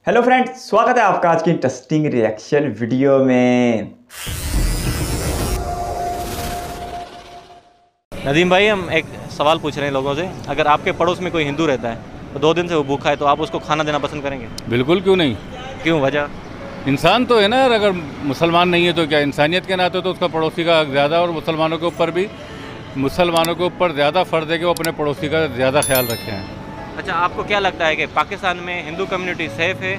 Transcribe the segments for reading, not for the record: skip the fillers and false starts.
Hello friends, स्वागत है आपका आज की इंटरेस्टिंग रिएक्शन वीडियो में। नदीम भाई, हम एक सवाल पूछ रहे हैं लोगों से। अगर आपके पड़ोस में कोई हिंदू रहता है तो 2 दिन से वो भूखा है, तो आप उसको खाना देना पसंद करेंगे? बिल्कुल, क्यों नहीं। क्यों, वजह? इंसान तो है ना, अगर मुसलमान नहीं है तो क्या, इंसानियत के नाते तो उसका पड़ोसी का हक ज़्यादा, और मुसलमानों के ऊपर ज़्यादा फ़र्ज है कि वो अपने पड़ोसी का ज़्यादा ख्याल रखें। अच्छा, आपको क्या लगता है कि पाकिस्तान में हिंदू कम्युनिटी सेफ है?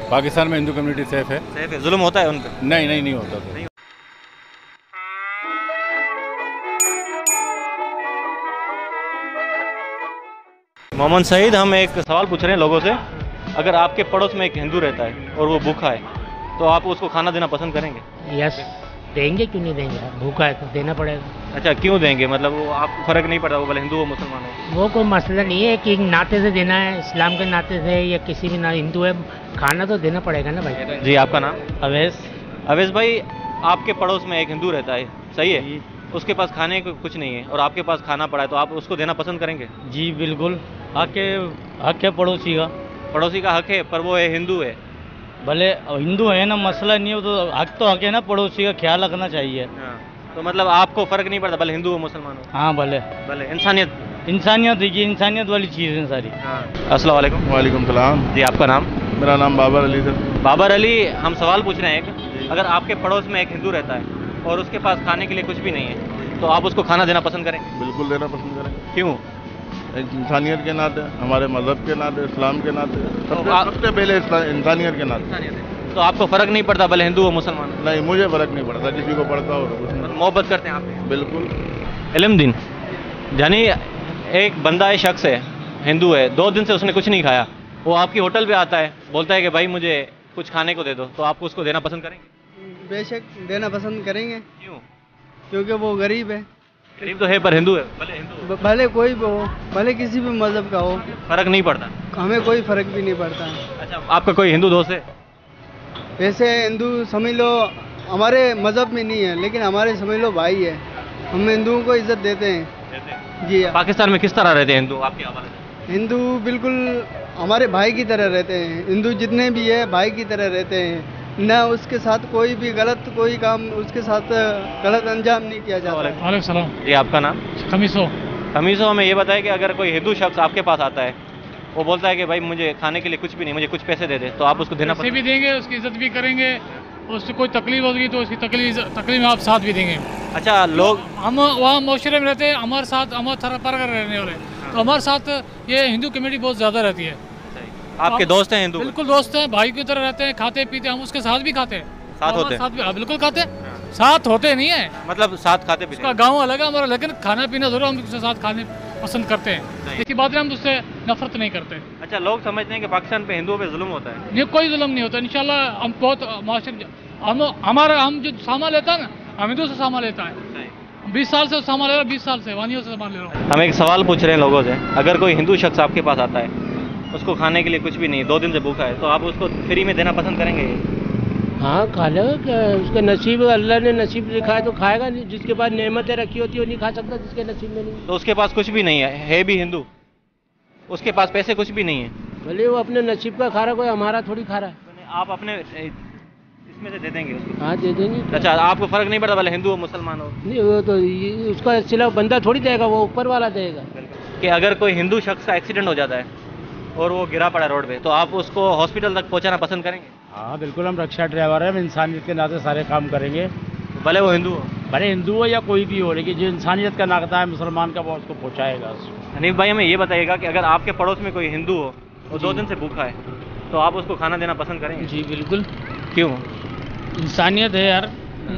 पाकिस्तान में हिंदू कम्युनिटी सेफ है? जुल्म होता है उन पर? नहीं होता तो। मोहम्मद सईद, हम एक सवाल पूछ रहे हैं लोगों से। अगर आपके पड़ोस में एक हिंदू रहता है और वो भूखा है, तो आप उसको खाना देना पसंद करेंगे? यस, देंगे, क्यों नहीं देंगे। भूखा है तो देना पड़ेगा। अच्छा, क्यों देंगे? मतलब वो आपको फ़र्क नहीं पड़ता वो भले हिंदू हो मुसलमान हो? वो कोई मसला नहीं है कि नाते से देना है, इस्लाम के नाते से या किसी भी ना हिंदू है, खाना तो देना पड़ेगा ना भाई। जी, आपका नाम? अवैस। अवैस भाई, आपके पड़ोस में एक हिंदू रहता है, सही है? उसके पास खाने को कुछ नहीं है और आपके पास खाना पड़ा है, तो आप उसको देना पसंद करेंगे? जी बिल्कुल, हक है पड़ोसी का। पड़ोसी का हक है, पर वो है हिंदू है। भले हिंदू है ना, मसला नहीं है, तो हक है ना, पड़ोसी का ख्याल रखना चाहिए। हाँ, तो मतलब आपको फ़र्क नहीं पड़ता भले हिंदू हो मुसलमान हो? हाँ भले इंसानियत देखिए, इंसानियत वाली चीज़ है सारी। हाँ। अस्सलाम वालेकुम। वालेकुम सलाम। जी, आपका नाम? मेरा नाम बाबर अली सर। बाबर अली, हम सवाल पूछ रहे हैं एक। अगर आपके पड़ोस में एक हिंदू रहता है और उसके पास खाने के लिए कुछ भी नहीं है, तो आप उसको खाना देना पसंद करेंगे? बिल्कुल देना पसंद करेंगे। क्यों? इंसानियत के नाते, हमारे मज़हब के नाते, इस्लाम के नाते, सबसे पहले इंसानियत के नाते। तो आपको फ़र्क नहीं पड़ता भले हिंदू हो मुसलमान हो? नहीं, मुझे फ़र्क नहीं पड़ता, किसी को पड़ता हो तो कुछ नहीं। मोहब्बत करते हैं आप? बिल्कुल। इल्म-दीन, यानी एक बंदा है, शख्स है, हिंदू है, 2 दिन से उसने कुछ नहीं खाया, वो आपकी होटल पे आता है, बोलता है कि भाई मुझे कुछ खाने को दे दो, तो आप उसको देना पसंद करेंगे? बेशक देना पसंद करेंगे। क्यों? क्योंकि वो गरीब है। गरीब तो है पर हिंदू है, भले कोई भी हो, भले किसी भी मज़हब का हो, फ़र्क नहीं पड़ता? हमें कोई फ़र्क भी नहीं पड़ता। अच्छा, आपका कोई हिंदू दोस्त है? वैसे हिंदू समझ लो हमारे मज़हब में नहीं है, लेकिन हमारे समझ लो भाई है, हम हिंदुओं को इज्जत देते हैं। जी हाँ। पाकिस्तान में किस तरह रहते हैं हिंदू आपके हवाले से? हिंदू बिल्कुल हमारे भाई की तरह रहते हैं। हिंदू जितने भी है भाई की तरह रहते हैं, ना उसके साथ कोई भी गलत कोई काम, उसके साथ गलत अंजाम नहीं किया जाता। वालेकुम सलाम। जी, आपका नाम? खमीसो। हमें ये बताया कि अगर कोई हिंदू शख्स आपके पास आता है, वो बोलता है कि भाई मुझे खाने के लिए कुछ भी नहीं, मुझे कुछ पैसे दे दे, तो आप उसको देना पैसे भी देंगे, उसकी इज्जत भी करेंगे, उससे कोई तकलीफ होगी तो उसकी तकलीफ में आप साथ भी देंगे। अच्छा, लोग हम वहाँ माशरे में रहते हैं, हमारे साथ हमारे तरह पर रहने वाले, तो हमारे साथ ये हिंदू कम्युनिटी बहुत ज़्यादा रहती है। आपके दोस्त हैं हिंदू? बिल्कुल दोस्त हैं, भाई की तरह रहते हैं, खाते पीते, हम उसके साथ भी खाते हैं। साथ होते हैं? साथ भी, बिल्कुल खाते हैं। साथ होते नहीं है, मतलब साथ खाते पीते? उसका गाँव अलग है हमारा, लेकिन खाना पीना जरूर हम उसके साथ खाने पसंद करते हैं। इसी बात में हम उससे नफरत नहीं करते। अच्छा, लोग समझते हैं कि पाकिस्तान पे हिंदुओं पे जुल्म होता है? नहीं, कोई जुल्म नहीं होता इंशाल्लाह। हम बहुत माशरे, हम जो सामान लेता है ना, हम हिंदू से सामान लेता है। 20 साल से सामान ले रहा हूँ, 20 साल से वानियों से सामान ले रहा हूँ। हम एक सवाल पूछ रहे हैं लोगों से। अगर कोई हिंदू शख्स आपके पास आता है, उसको खाने के लिए कुछ भी नहीं, 2 दिन से भूखा है, तो आप उसको फ्री में देना पसंद करेंगे? हाँ, खा लेगा, क्या उसका नसीब, अल्लाह ने नसीब लिखा है तो खाएगा। नहीं, जिसके पास नेमतें रखी होती है वो नहीं खा सकता, जिसके नसीब में नहीं। तो उसके पास कुछ भी नहीं है भी हिंदू, उसके पास पैसे कुछ भी नहीं है, भले वो अपने नसीब का खा रहा, कोई हमारा थोड़ी खा रहा है। आप अपने इसमें से दे देंगे उसको? हाँ, दे देंगे। अच्छा, आपको फ़र्क नहीं पड़ता भले हिंदू हो मुसलमान हो? नहीं, वो तो उसका सिला बंदा थोड़ी देगा, वो ऊपर वाला देगा। कि अगर कोई हिंदू शख्स का एक्सीडेंट हो जाता है और वो गिरा पड़ा रोड पे, तो आप उसको हॉस्पिटल तक पहुंचाना पसंद करेंगे? हाँ बिल्कुल, हम रक्षा ड्राइवर हैं, हम इंसानियत के नाते सारे काम करेंगे, भले वो हिंदू हो? भले हिंदू हो या कोई भी हो, लेकिन जो इंसानियत का नाता है मुसलमान का, वो उसको पहुँचाएगा। हनीफ भाई, हमें ये बताइएगा कि अगर आपके पड़ोस में कोई हिंदू हो और 2 दिन से भूखा है, तो आप उसको खाना देना पसंद करेंगे? जी बिल्कुल। क्यों? इंसानियत है यार,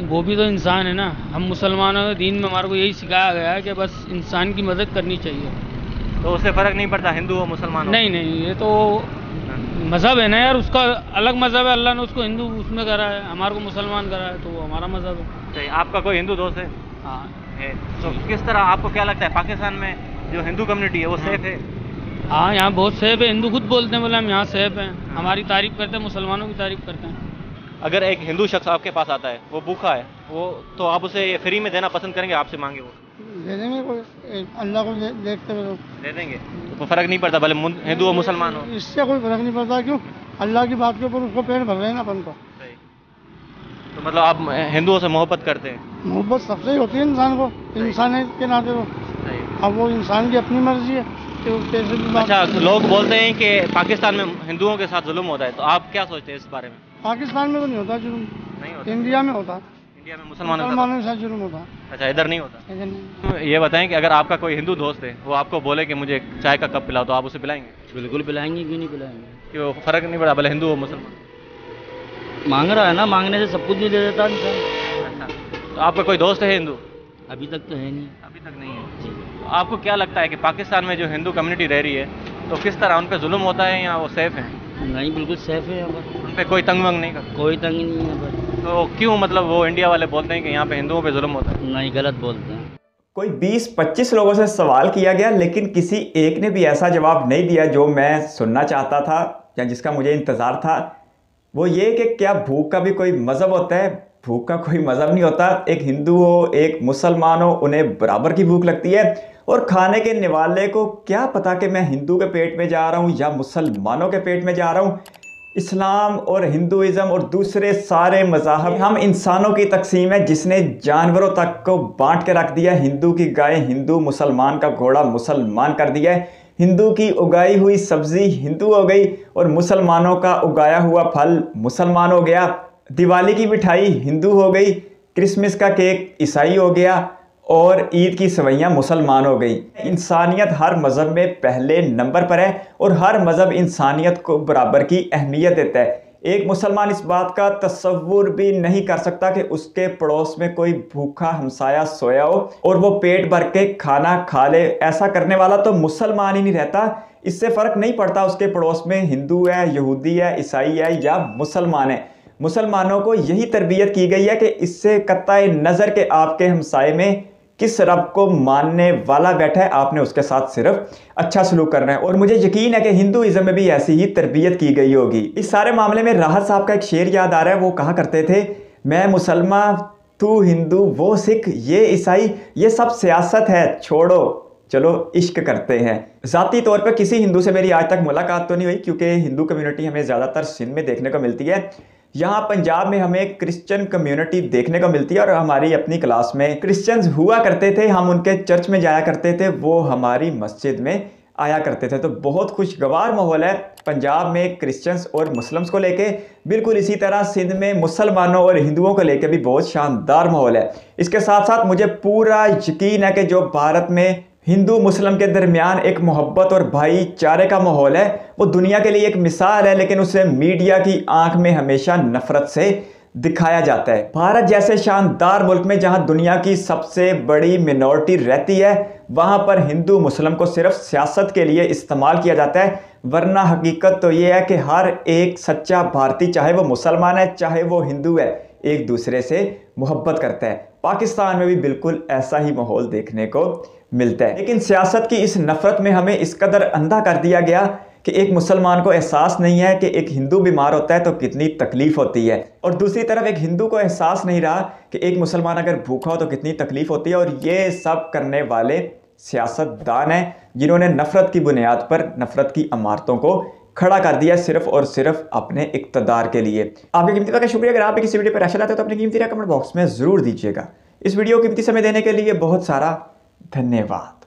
वो भी तो इंसान है ना। हम मुसलमानों के दीन में हमारे को यही सिखाया गया है कि बस इंसान की मदद करनी चाहिए। तो उससे फ़र्क नहीं पड़ता हिंदू हो मुसलमान हो? नहीं, ये तो मज़हब है ना यार, उसका अलग मज़हब है, अल्लाह ने उसको हिंदू उसमें करा है, हमारे को मुसलमान करा है, तो वो हमारा मज़हब है। सही। आपका कोई हिंदू दोस्त है? हाँ है। तो किस तरह, आपको क्या लगता है पाकिस्तान में जो हिंदू कम्युनिटी है वो सेफ है? हाँ, यहाँ बहुत सेफ है। हिंदू खुद बोलते हैं, बोले हम यहाँ सेफ हैं, हमारी तारीफ़ करते हैं, मुसलमानों की तारीफ़ करते हैं। अगर एक हिंदू शख्स आपके पास आता है, वो भूखा है, वो तो आप उसे फ्री में देना पसंद करेंगे? आपसे मांगे वो दे देंगे, कोई अल्लाह को देखते हुए दे देंगे? तो फ़र्क नहीं पड़ता भले हिंदू हो मुसलमान हो? इससे कोई फर्क नहीं पड़ता। क्यों? अल्लाह की बात के ऊपर उसको पेट भर रहे हैं ना अपन को। तो मतलब आप हिंदुओं से मोहब्बत करते हैं? मोहब्बत सबसे ही होती है इंसान को, इंसान के नाते तो। अब वो इंसान की अपनी मर्जी है कि वो कैसे भी बात। अच्छा, लोग बोलते हैं कि पाकिस्तान में हिंदुओं के साथ जुल्म होता है, तो आप क्या सोचते हैं इस बारे में? पाकिस्तान में तो नहीं होता जुल्म, नहीं होता? इंडिया में होता, इंडिया में मुसलमानों के साथ जुल्म होता। अच्छा, इधर नहीं होता? इधर नहीं। ये बताएं कि अगर आपका कोई हिंदू दोस्त है, वो आपको बोले कि मुझे चाय का कप पिलाओ, तो आप उसे पिलाएंगे? बिल्कुल पिलाएंगे, क्यों नहीं पिलाएंगे। क्यों फर्क नहीं पड़ा भले हिंदू हो मुसलमान? मांग रहा है ना, मांगने से सब कुछ नहीं दे देता इंसान। अच्छा, तो आपका कोई दोस्त है हिंदू? अभी तक तो है नहीं। अभी तक नहीं है। तो आपको क्या लगता है कि पाकिस्तान में जो हिंदू कम्युनिटी रह रही है, तो किस तरह उन पे जुल्म होता है या वो सेफ है? नहीं, बिल्कुल सेफ है यहाँ पर। उन पे कोई तंग वंग नहीं करता? कोई तंग नहीं है यहाँ पर। तो क्यों मतलब वो इंडिया वाले बोलते हैं कि यहाँ पे हिंदुओं पे जुल्म होता है? नहीं, गलत बोलते हैं। कोई 20-25 लोगों से सवाल किया गया, लेकिन किसी एक ने भी ऐसा जवाब नहीं दिया जो मैं सुनना चाहता था या जिसका मुझे इंतज़ार था। वो ये कि क्या भूख का भी कोई मज़हब होता है? भूख का कोई मज़हब नहीं होता। एक हिंदू हो, एक मुसलमान हो, उन्हें बराबर की भूख लगती है। और खाने के निवाले को क्या पता कि मैं हिंदू के पेट में जा रहा हूँ या मुसलमानों के पेट में जा रहा हूँ। इस्लाम और हिंदुइज़्म और दूसरे सारे मज़ाहब हम इंसानों की तकसीम है, जिसने जानवरों तक को बांट के रख दिया। हिंदू की गाय हिंदू, मुसलमान का घोड़ा मुसलमान कर दिया है। हिंदू की उगाई हुई सब्ज़ी हिंदू हो गई और मुसलमानों का उगाया हुआ फल मुसलमान हो गया। दिवाली की मिठाई हिंदू हो गई, क्रिसमस का केक ईसाई हो गया और ईद की सवैयाँ मुसलमान हो गई। इंसानियत हर मज़हब में पहले नंबर पर है और हर मज़हब इंसानियत को बराबर की अहमियत देता है। एक मुसलमान इस बात का तसव्वुर भी नहीं कर सकता कि उसके पड़ोस में कोई भूखा हमसाया सोया हो और वो पेट भर के खाना खा ले। ऐसा करने वाला तो मुसलमान ही नहीं रहता। इससे फ़र्क नहीं पड़ता उसके पड़ोस में हिंदू है, यहूदी है, ईसाई है या मुसलमान है। मुसलमानों को यही तरबियत की गई है कि इससे कत्ताए नज़र के आपके हमसाये में किस रब को मानने वाला बैठा है, आपने उसके साथ सिर्फ अच्छा सलूक करना है। और मुझे यकीन है कि हिंदुइज़्म में भी ऐसी ही तरबियत की गई होगी। इस सारे मामले में राहत साहब का एक शेर याद आ रहा है। वो कहा करते थे, मैं मुसलमान, तू हिंदू, वो सिख, ये ईसाई, ये सब सियासत है, छोड़ो चलो इश्क करते हैं। ज़ाती तौर पर किसी हिंदू से मेरी आज तक मुलाकात तो नहीं हुई, क्योंकि हिंदू कम्युनिटी हमें ज़्यादातर सिंध में देखने को मिलती है। यहाँ पंजाब में हमें क्रिश्चियन कम्युनिटी देखने को मिलती है और हमारी अपनी क्लास में क्रिश्चियंस हुआ करते थे। हम उनके चर्च में जाया करते थे, वो हमारी मस्जिद में आया करते थे। तो बहुत खुशगवार माहौल है पंजाब में क्रिश्चियंस और मुस्लिम्स को लेके। बिल्कुल इसी तरह सिंध में मुसलमानों और हिंदुओं को लेके भी बहुत शानदार माहौल है। इसके साथ साथ मुझे पूरा यकीन है कि जो भारत में हिंदू मुस्लिम के दरमियान एक मोहब्बत और भाईचारे का माहौल है, वो दुनिया के लिए एक मिसाल है, लेकिन उसे मीडिया की आंख में हमेशा नफरत से दिखाया जाता है। भारत जैसे शानदार मुल्क में जहां दुनिया की सबसे बड़ी मिनॉरिटी रहती है, वहां पर हिंदू मुस्लिम को सिर्फ सियासत के लिए इस्तेमाल किया जाता है। वरना हकीकत तो ये है कि हर एक सच्चा भारतीय, चाहे वो मुसलमान है चाहे वो हिंदू है, एक दूसरे से मोहब्बत करता है। पाकिस्तान में भी बिल्कुल ऐसा ही माहौल देखने को मिलता है। लेकिन सियासत की इस नफरत में हमें इस कदर अंधा कर दिया गया कि एक मुसलमान को एहसास नहीं है कि एक हिंदू बीमार होता है तो कितनी तकलीफ होती है, और दूसरी तरफ एक हिंदू को एहसास नहीं रहा कि एक मुसलमान अगर भूखा हो तो कितनी तकलीफ होती है। और ये सब करने वाले सियासतदान हैं जिन्होंने नफरत की बुनियाद पर नफरत की इमारतों को खड़ा कर दिया सिर्फ और सिर्फ अपने इक़्तिदार के लिए। आपके कीमती वक्त का शुक्रिया। अगर आप भी किसी वीडियो पर राशि लाते हो तो अपनी कीमती राय कमेंट बॉक्स में ज़रूर दीजिएगा। इस वीडियो को कीमती समय देने के लिए बहुत सारा धन्यवाद।